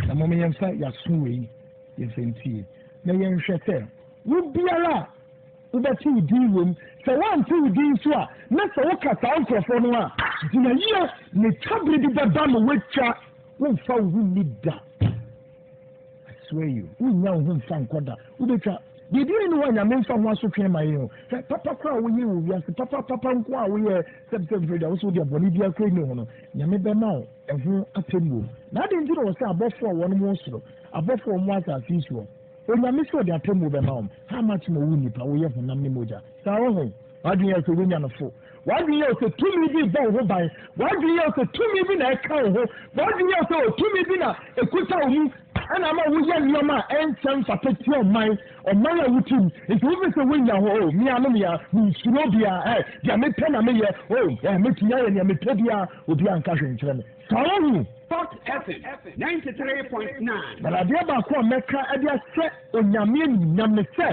Na mo me yɛmfa yɛaso wei yɛmfa ntie na yɛnhwɛ sɛ wo biara wobɛte wo din wom sɛ woante wo din nso a na sɛ woka saa nkurɔfoɔ no a gyina yie ne twabere bi bɛba ma woatwa womfa wo ho nni da I swear you wonnya wo ho mfa nkɔ da wobɛtwa biribi ne hɔ nyame mfa ho asotwe ma yɛ o hwɛ papa kora a woyɛ wɔ wiase papa nko a woyɛ sɛbsɛbfrɛdi a wo sɛ wode abɔne bi akora ne ho no nyame bɛma wo ɛho atemmuo na ade nti na wɔ sɛ abɔfoɔ a wɔnom wo soro abɔfoɔ a ɔmo asase yi soɔ onyame sɛ ɔde atemmuo bɛma wo how much ma wo nipa woyɛ honam ne mogya saa wo ho wadwene yɛ sɛ wonya no fo wadwene yɛ sɛ tumi bi bɔ wo ho ban wadwene yɛ sɛ tumi bi na ɛka wo ho wadwene yɛ sɛ tumi bi na ɛkuta wo mu ɛna ama woyɛ nneɛma a ɛnkyɛ mfata tia ɔman a wotim nti wofi sɛ wonya hɔ mea no mea mensuro bia deɛ mepɛ na meyɛ mɛtumi ayɛ nea mepɛ bia obi anka hwe nkyerɛ me saa wo hu Port FM 93.9. But adeɛ baako a mɛka ɛde ahyɛ onyame anuonyam ne sɛ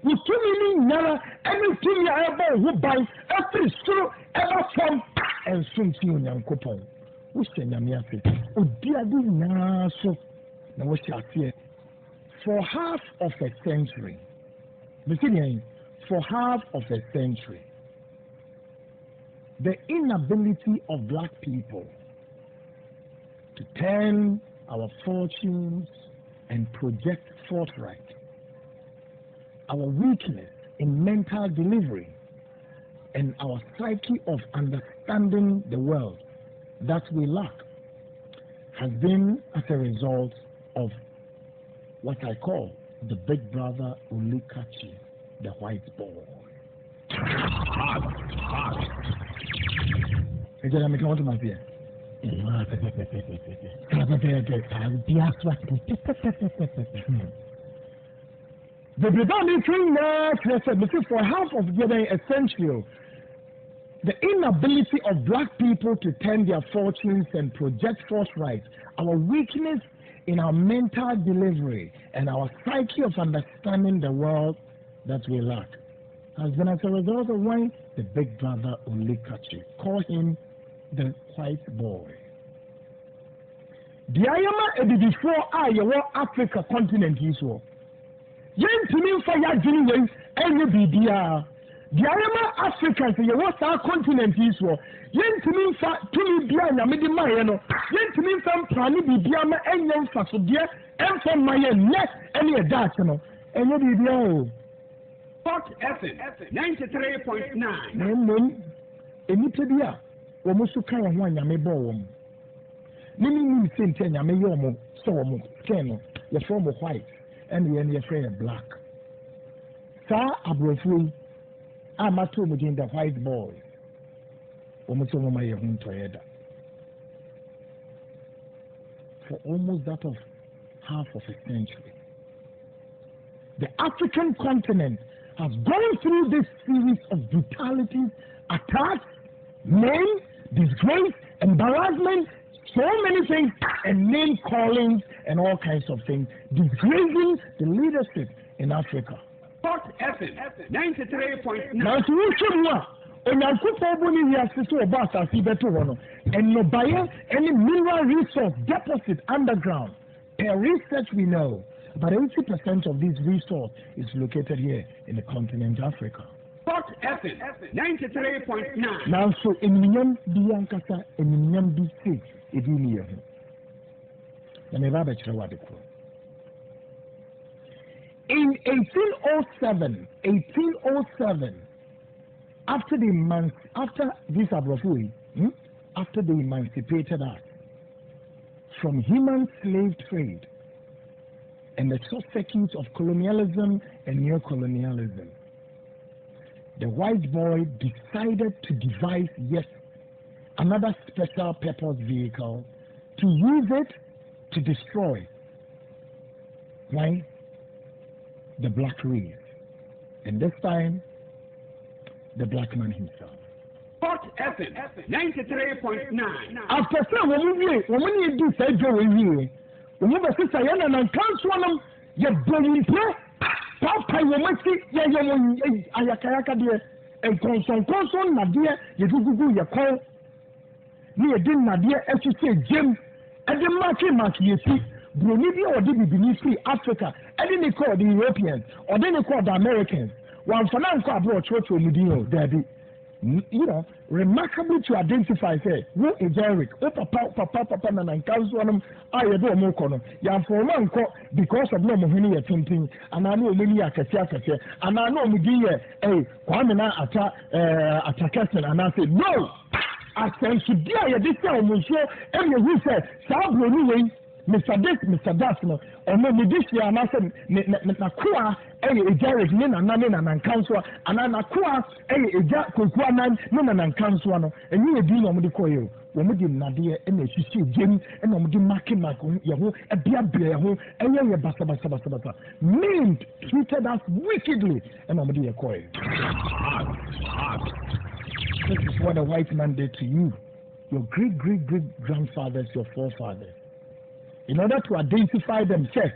wo tumi no nyara ɛne tumi a ɛbɔ wo ho ban ɛfiri soro ɛba fam ɛnso nti onyankopɔn wohyɛ nyame ase odi ade nyinaa so na wohyɛ aseɛ for half of a century for half of a century the inability of black people to turn our fortunes and project forthright, our weakness in mental delivery, and our psyche of understanding the world that we lack has been as a result of what I call the big brother Olikachi, the white boy. The for half of a century, the inability of black people to turn their fortunes and project forthright, our weakness in our mental delivery and our psyche of understanding the world that we lack has been as a result of why the big brother Olikachi, call him the white boy. The ayama before Africa continent is war. Yentimi for ya jini any bibia. The ayama Africans our continent is war. Yentimi for tumi bia na medi mayeno. Yentimi for plani bibia ma enyen faso dia enfo mayen net any that no. Enye bibia. Port FM 93.9. Nemmom enipa bia wo so kan ho anyame bɔ wo Mimi sente nyame yɛ ɔmo sɛ ɔmo skin no yɛfrɛ ɔmo white ɛne yɛn yɛfrɛ yɛ black saa aborɔfo yi a mato ɔmo din the white boy ɔmo sɛ ɔmo ma yɛ ho ntɔyɛ da for almost that of half of a century the African continent has gone through this series of brutalities, attacks, men, disgrace, embarrassment, so many things, and name callings and all kinds of things, disgracing the leadership in Africa. Port FM 93.9. Now, to you, Onyankopɔn bɔ ne wiase so ɔbɔ asase bɛto hɔ no nnɔbaeɛ any mineral resource deposit underground. Per research we know, about 80% of this resource is located here in the continent of Africa. Port FM 93.9. Now, so eminyam bi ankasa eminyam bi se ebi ni yɛ ho. Na me ba bɛkyerɛ wa de ko. In 1807, after this abrofo, after they emancipated us from human slave trade and the subsequent of colonialism and neocolonialism, the white boy decided to devise yet another special purpose vehicle to use it to destroy the black race, and this time the black man himself. Port FM 93.9. After some woman you do say go in here, sister yana nan kansuanam ye bonimpe papa woman see ye ayakayaka de en konson na de ye gugugu ye call ne yɛde nnadeɛ ɛhyehyɛ gyem ɛde mark yɛsi buroni bi a ɔde bibini firi Africa ɛde ne kɔɔ the Europeans ɔde ne kɔɔ the Americans wɔamfa na nkɔ abroad kyerɛkyerɛ mu din o daabi. You know, remarkable to identify say who is Eric, oh papa na nkanso I do omo kono ya for man ko because of no mohini ya tintin and I know many akase and I know mudi ye kwame na attackers and I say no asensu dia ye dey say omo so e me who say sa broni we Mr. This, Mr. That, no, or no, me this year, and I said, Nakua, a Jared, Nina, and Council, and Nakua, a Jack, Kukuanan, Nina, and Council, and you will be on the coil. When we did Nadia, and she see Jim, and on the marking Yahoo, a beer, and you're Bassa, mean treated us wickedly, and on the coil. This is what a white man did to you, your great grandfathers, your forefathers. In order to identify themselves,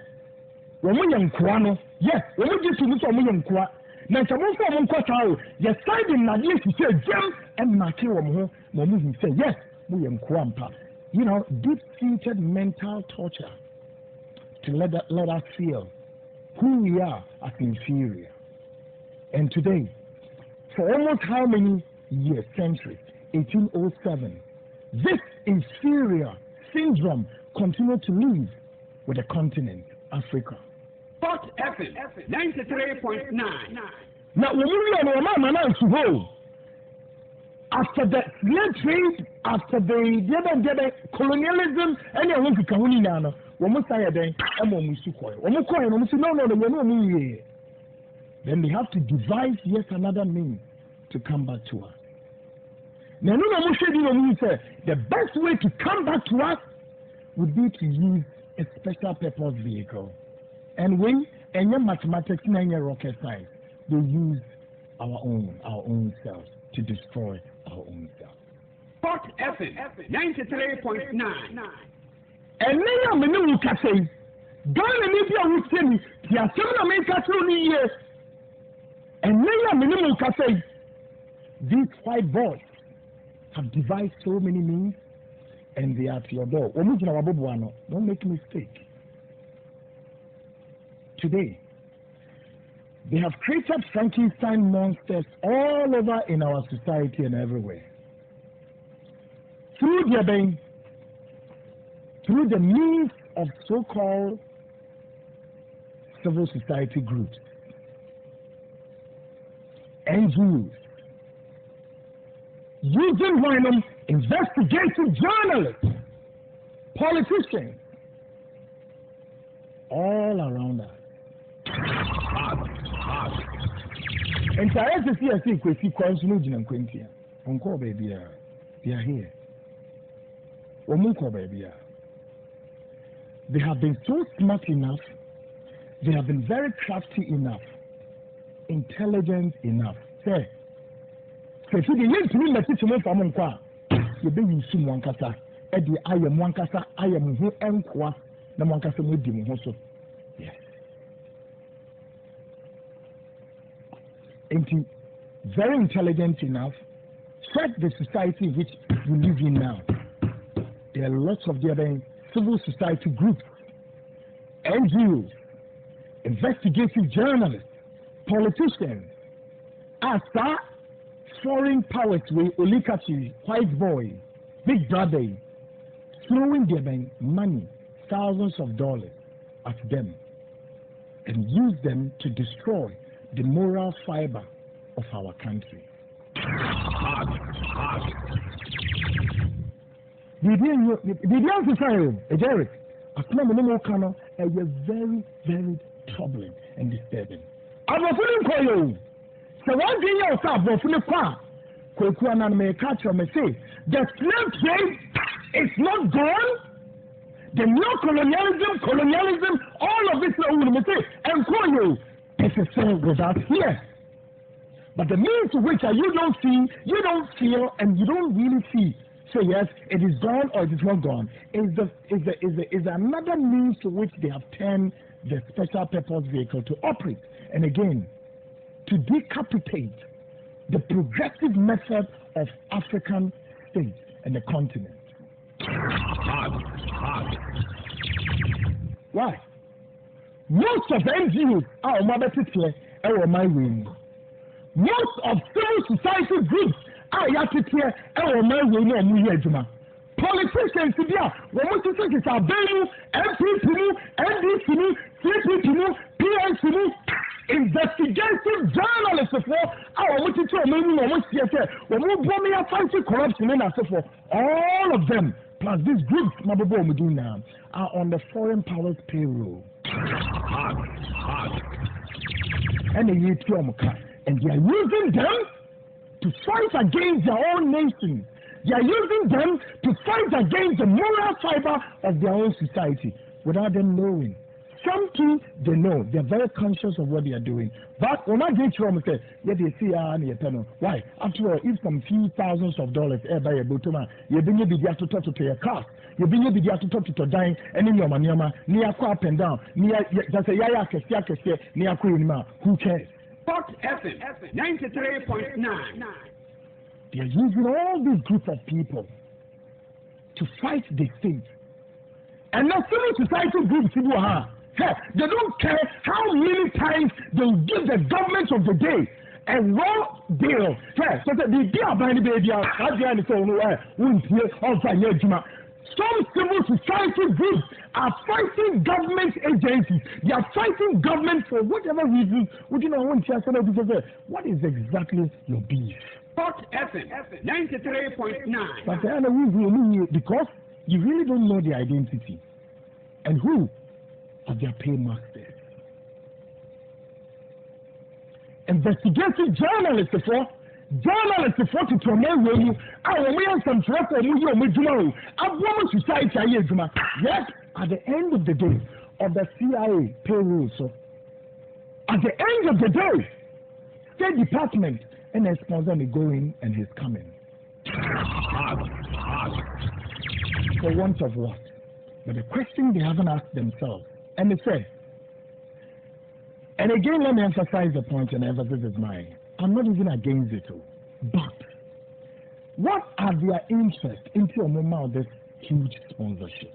when we young Kwano, yes, when we get to look for young Kwa, Nansamon for Monquatao, yes, side in Nadia to say Jim and Maki Womo, Momu say, yes, we young Kwampa. You know, deep-seated mental torture to let us feel who we are as inferior. And today, for almost how many years, centuries, 1807, this inferior syndrome continue to live with the continent, Africa. Port FM 93.9. Now, when we are after the slave trade, after the colonialism, and you want to come in now, when we say then, then they have to devise yet another means to come back to us. Now, the best way to come back to us would be to use a special purpose vehicle. And we, and your mathematics and your rocket science, they use our own selves to destroy our own selves. Port FM 93.9. And then I'm a new cafe. Ghana maybe I would say me, the assembly make us only years. And then I'm a new cafe. These 5 boys have devised so many means. And they are at your door. Don't make a mistake. Today, they have created Frankenstein monsters all over in our society and everywhere. Through the means of so-called civil society groups, NGOs, using random investigative journalists, politicians, all around us. And I have to see a thing with Quentin and Quintia. Uncle baby, they are here. Omunko baby. They have been so smart enough, they have been very crafty enough, intelligent enough. Say, so if you need to message to me from Unqua, you be in Sim Wankasa, Eddie, I am Wankasa, I am who Enqua, the Wankasa with him also. Yes. And very intelligent enough, check the society in which we live in now. There are lots of the other civil society groups, NGOs, investigative journalists, politicians, as foreign powers with oligarchy, white boy, big brother, throwing their money, thousands of dollars at them and use them to destroy the moral fiber of our country. The answer is Eric. Very, very troubling and disturbing. I'm not feeling for you. So one thing you start from the car, Kwekuanan may catch you may say, the slave trade is not gone. The neo-colonialism, all of this may say, and call you, it's a thing with us here. But the means to which you don't see, you don't feel, and you don't really see. So yes, it is gone or it is not gone. Is another means to which they have turned the special purpose vehicle to operate. And again, to decapitate the progressive method of African states and the continent. Why? Most of the NGOs are my way. Most of civil society groups are my way. Politicians today, when we say it's a BNU, MPP, NDC, CPP, PNC, investigative journalists for our fighting corruption and so forth. All of them, plus these groups, we do now, are on the foreign powers payroll. And they are using them to fight against their own nation. They are using them to fight against the moral fiber of their own society without them knowing. Some too, they know. They are very conscious of what they are doing. But when I get from say, yeah, they see why? After all, if some few thousands of dollars buy a bottom, you bring your video to talk to pay a cost. You bring your video to talk to dying, and in your maniama, near up and down, near that's a yaya kestia, near Queen. Who cares? Sport FM 93.9. They are using all this group of people to fight the state. And now civil society groups, they don't care how many times they'll give the government of the day a raw bill. So that the dear by the baby, some civil society groups are fighting government agencies. They are fighting government for whatever reason. What is exactly your beef? Sport FM 93.9. But because you really don't know their identity and who are their paymasters. Investigative journalists to promote you. We have some trust on you. Yet, at the end of the day, of the CIA payroll, so at the end of the day, State Department and a sponsor is going and he's coming. For want of what? But the question they haven't asked themselves, and they say, and again, let me emphasize the point, and emphasis is mine. I'm not even against it all. But what are their interests into a moment of this huge sponsorship?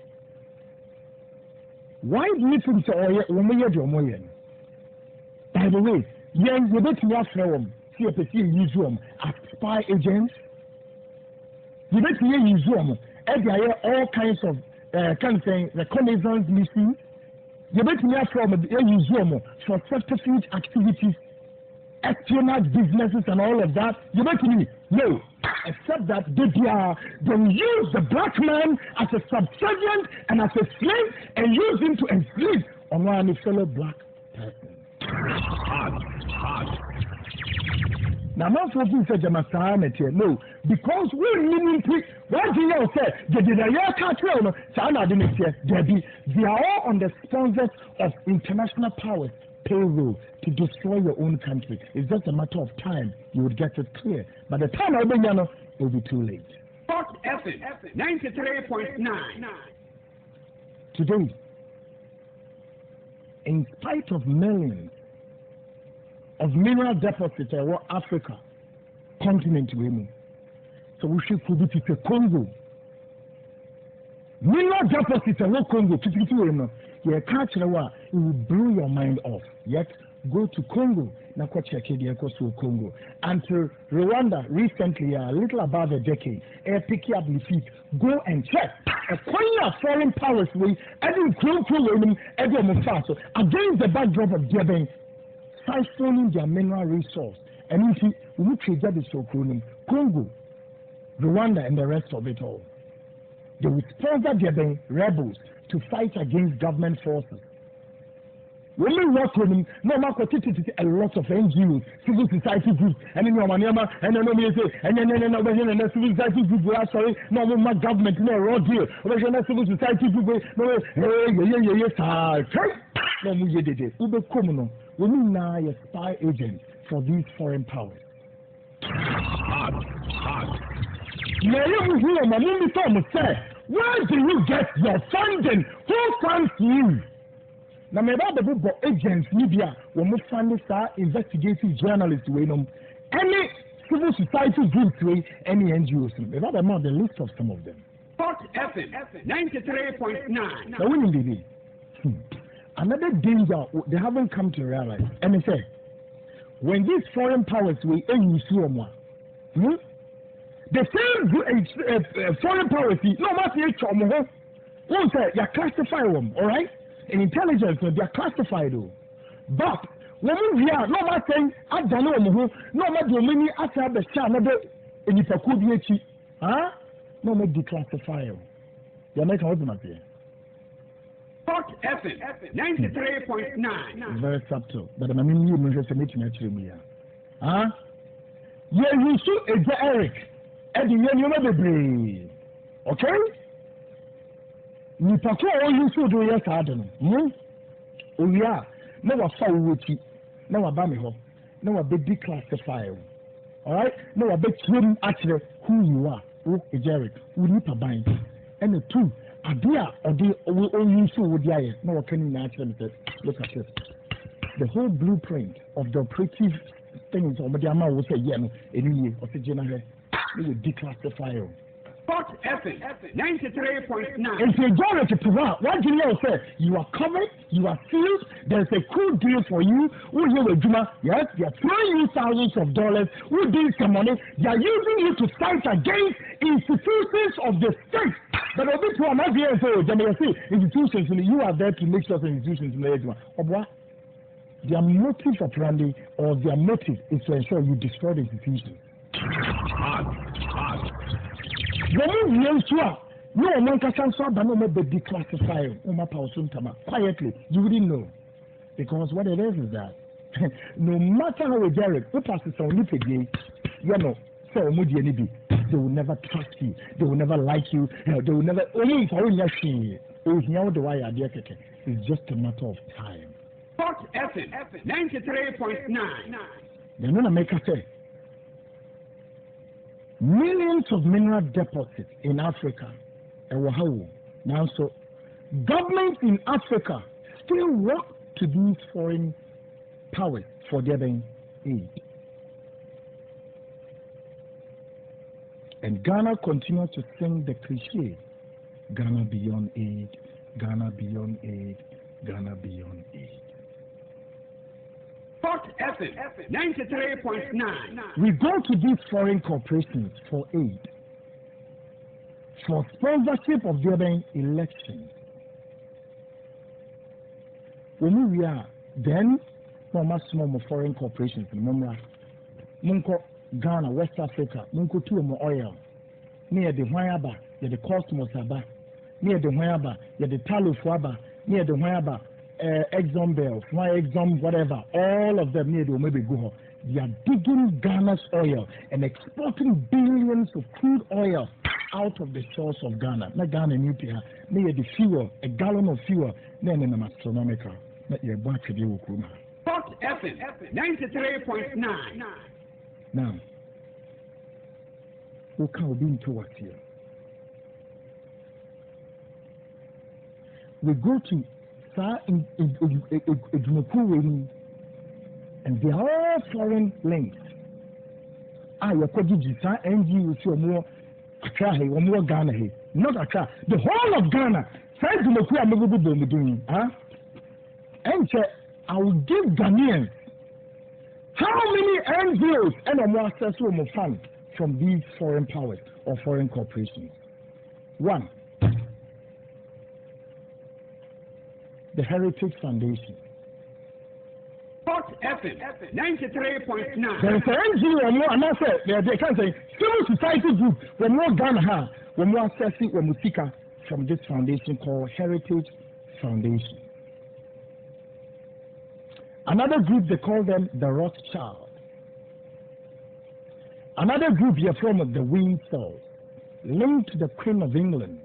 Why do you think so? By the way, you bet me after CPC use them as spy agents. You bet me use them. All kinds of reconnaissance missions. You bet me after use them for subterfuge activities, espionage businesses, and all of that. You bet me no. Except that they use the black man as a subservient and as a slave and use him to enslave on one fellow black person. Now, not for you said no, because we meaning what do you say? They are all on the sponsors of international powers payroll to destroy your own country. It's just a matter of time. You would get it clear. By the time it will be too late. Sport FM 93.9. Today, in spite of millions of mineral deposits in Africa continent, so we should put it to Congo. Mineral deposits in Congo, you can't it will blow your mind off. Yet go to Congo, Congo. Until Rwanda recently, a little above a decade, pick up the feet, go and check. A coin of foreign powers way, against the backdrop of Jebeng, siphoning their mineral resource. And if we trade that is so Congo, Rwanda, and the rest of it all. They will sponsor Jebeng rebels to fight against government forces. When we work with them, no matter a lot of NGOs, civil society groups, and then and then civil society group, sorry, no more government, no raw deal, civil society group, we now a spy agent for these foreign powers. Where do you get your funding? Who funds you? Now, my Bible agents, media, when we find this investigative journalists, any civil society groups, any NGOs, the list of some of them. Hot FM 93.9. Now, when you be another danger they haven't come to realize, and they say, when these foreign powers we use the same foreign powers, no matter won't say you classify them, all right? In intelligence, they are classified, but when we are no matter I don't know, no matter many after the channel in the Pakubi, no matter declassify them. You make what you Hot FM 93.9. Very subtle, but I mean, you must have made me. Yeah, you see Eric, and you know the brain. Okay? You talk all you should do, yes, I don't know. Oh, yeah, no, I saw with you. No, I bam you. No, I be declassified. All right? No, I bet you actually who you are. Oh, Eric, who need to bind. And the two. Idea or the only issue with the eye. No, I can't imagine it. Look at this. The whole blueprint of the operative things on the amount will say, yeah, no, any or the general, they will declassify. Hot FM 93.9. And the majority to what do you know? Say you are covered, you are sealed. There's a cool deal for you. Who you will do? Yes, they are throwing you thousands of dollars. Who did some money? They are using you to fight against institutions of the state. But a bit more, not here, so institutions, you are there to make sure the institutions in the age. Their motive of running or their motive is to ensure you destroy the institutions. When you no one can answer, but no matter declassify, quietly, you wouldn't know. Because what it is that no matter how we get it, we pass it on you know. So they will never trust you. They will never like you. They will never. It's just a matter of time. Hot FM 93.9. They're going to make us say millions of mineral deposits in Africa. Now, so governments in Africa still work to these foreign powers for their aid. And Ghana continues to sing the cliche, Ghana beyond aid, Ghana beyond aid, Ghana beyond aid. Hot FM 93.9. We go to these foreign corporations for aid, for sponsorship of their elections. When we are, then, small foreign corporations in Mumra, Munko, Ghana, West Africa, Munko Tuomo oil, near the Huayaba, near the Cosmos Aba, near the Huayaba, near the Talufuaba, near the Huayaba, Exxon Bell, Exxon, whatever, all of them near the maybe go. They are digging Ghana's oil and exporting billions of crude oil out of the shores of Ghana. Not Ghana nuclear, near the fuel, a gallon of fuel, then in an astronomical. Not your back to the Ukuma. Hot FM 93.9. Now, who can be into what here? We go to and they are all foreign links. You could do NGO so more Accra, or more Ghana, not Accra. The whole of Ghana. Says the Noku I'm going to be doing. And I will give Ghanaians how many NGOs and a more accessible funds from these foreign powers or foreign corporations. One, the Heritage Foundation. Hot FM 93.9. There is an NGO, and I said, they can say, civil society group, when more Ghana, when more accessing, when Mutika from this foundation called Heritage Foundation. Another group, they call them the Rothschild. Another group here from the Windsors, linked to the Queen of England.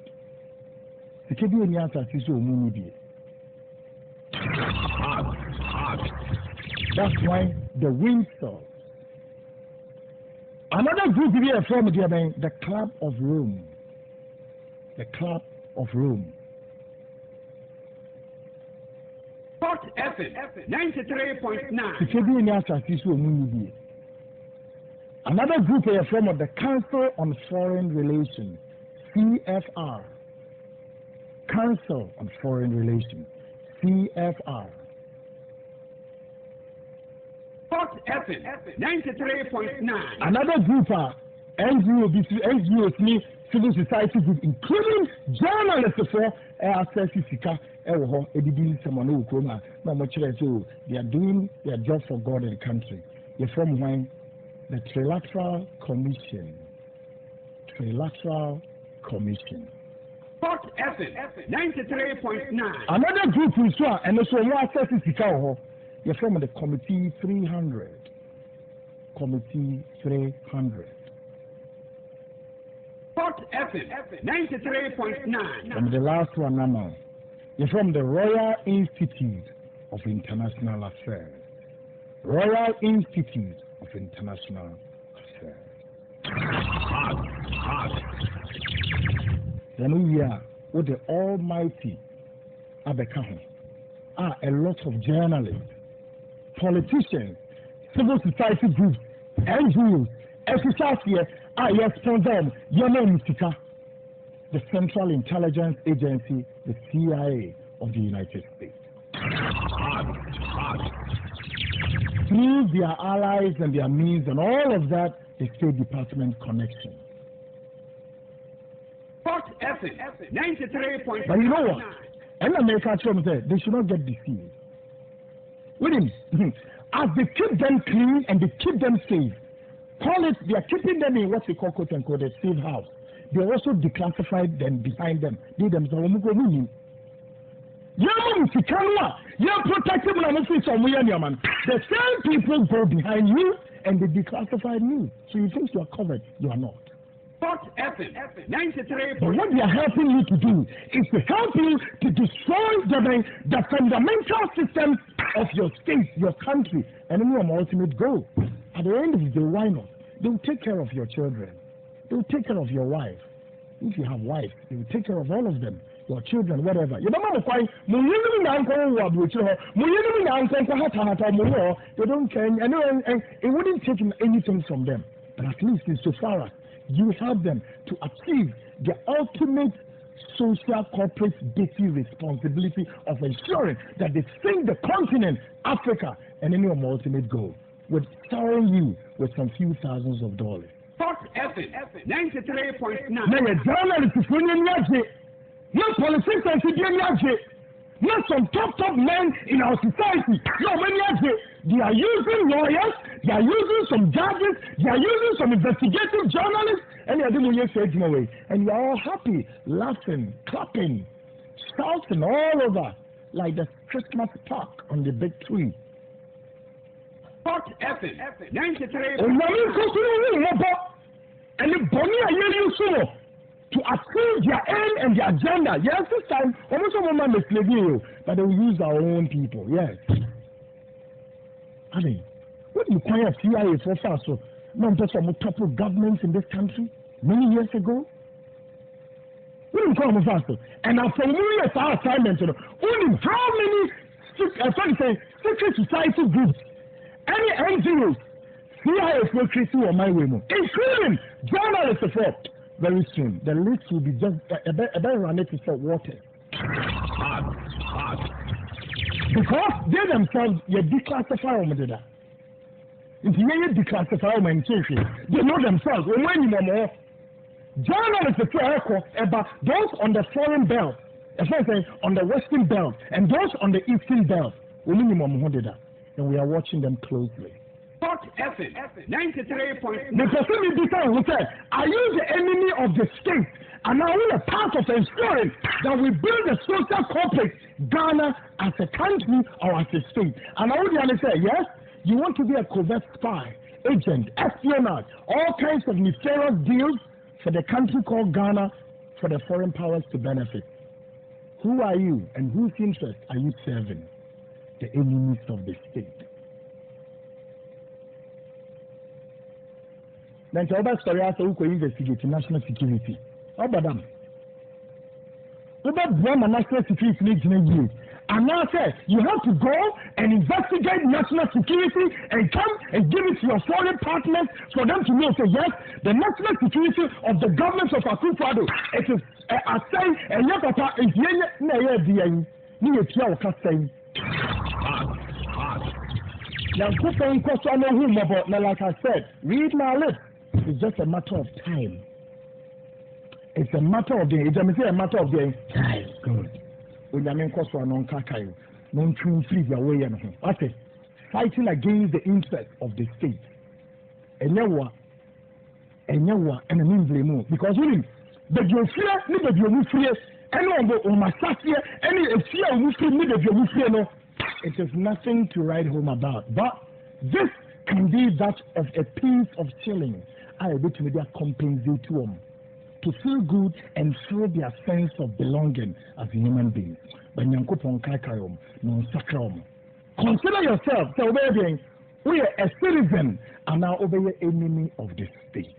That's why the Windsors. Another group here from the Club of Rome. The Club of Rome. Hot FM 93.9. Another group here from the Council on Foreign Relations, CFR, Council on Foreign Relations, CFR. Port FM 93.9. Another group are NGOs, civil society group, including journalists for access sika ewo edidi someone who kroma na mo kire so they are doing their job for God and country. You from when the Trilateral Commission. Port FM 93.9. Another group is so and so more access sika ho. You from the Committee 300. Port FM 93.9. And the last one now. You're from the Royal Institute of International Affairs. Royal Institute of International Affairs. Then we are with the Almighty Abekaho. A lot of journalists, politicians, civil society groups, NGOs, exercise here. Yes, sponsor your name is the Central Intelligence Agency, the CIA of the United States. Through their allies and their means and all of that, the State Department connection. Port FM 93.9. But you know what? And America said they should not get deceived. With him, as they keep them clean and they keep them safe, call it, they are keeping them in what we call quote unquote a safe house. They also declassified them behind them. They themselves are going the same people go behind you and they declassify you. So you think you are covered, you are not. Port FM 93. But what they are helping you to do is to help you to destroy the fundamental systems of your state, your country, and then your ultimate goal. At the end of the day, why not? They will take care of your children. They will take care of your wife. If you have wife, they will take care of all of them. Your children, whatever. You don't know they don't care. And it wouldn't take anything from them. But at least insofar as you help them to achieve the ultimate social corporate duty responsibility of ensuring that they sink the continent, Africa, and any of my ultimate goal with showering you with some few thousands of dollars. Port FM 93.9. Now, a journalist is winning Yaji. No politicians is winning Yaji. Not some top men in our society. No, many Yaji. They are using lawyers, they are using some judges, they are using some investigative journalists, and they are doing it away. And you are all happy, laughing, clapping, shouting all over like the Christmas park on the big tree. Port FM 93. And the Bonnie are using to achieve their aim and their agenda. Yes, this time, almost all of misleading you, but they will use our own people. Yes. I mean, what do you call a CIA for fast? So, not just from the top of governments in this country many years ago. What do you call them fast? And after years of our assignment, only how many secret society groups, any NGOs, CIA will create on my way, including journalists support. Very soon, the list will be just about run it for water. Because they themselves, they declassify them. If you declassify them, they know themselves. Journalists about those on the foreign belt, on the western belt, and those on the eastern belt, and we are watching them closely. Port FM 93.9. The person will be saying, are you the enemy of the state? And are we a part of ensuring that we build a social corporate Ghana as a country or as a state? And I would say, yes, you want to be a covert spy, agent, espionage, all kinds of nefarious deals for the country called Ghana for the foreign powers to benefit. Who are you and whose interest are you serving? The enemies of the state. Then the other story also who investigate national security. How about them? Over Burma national security needs And now say you have to go and investigate national security and come and give it to your foreign partners for them to know, say, yes, the national security of the government of Akufo-Addo, it is a saying, and your papa is now, like I said, read my lips. It's just a matter of time. It's a matter of the time. Good. Fighting against the interest of the state. And because really, the fear, it is nothing to write home about. But this can be that of a piece of chilling. I able to maybe compensate to feel good and feel their sense of belonging as a human being. But consider yourself, so we are a citizen and now obey enemy of the state.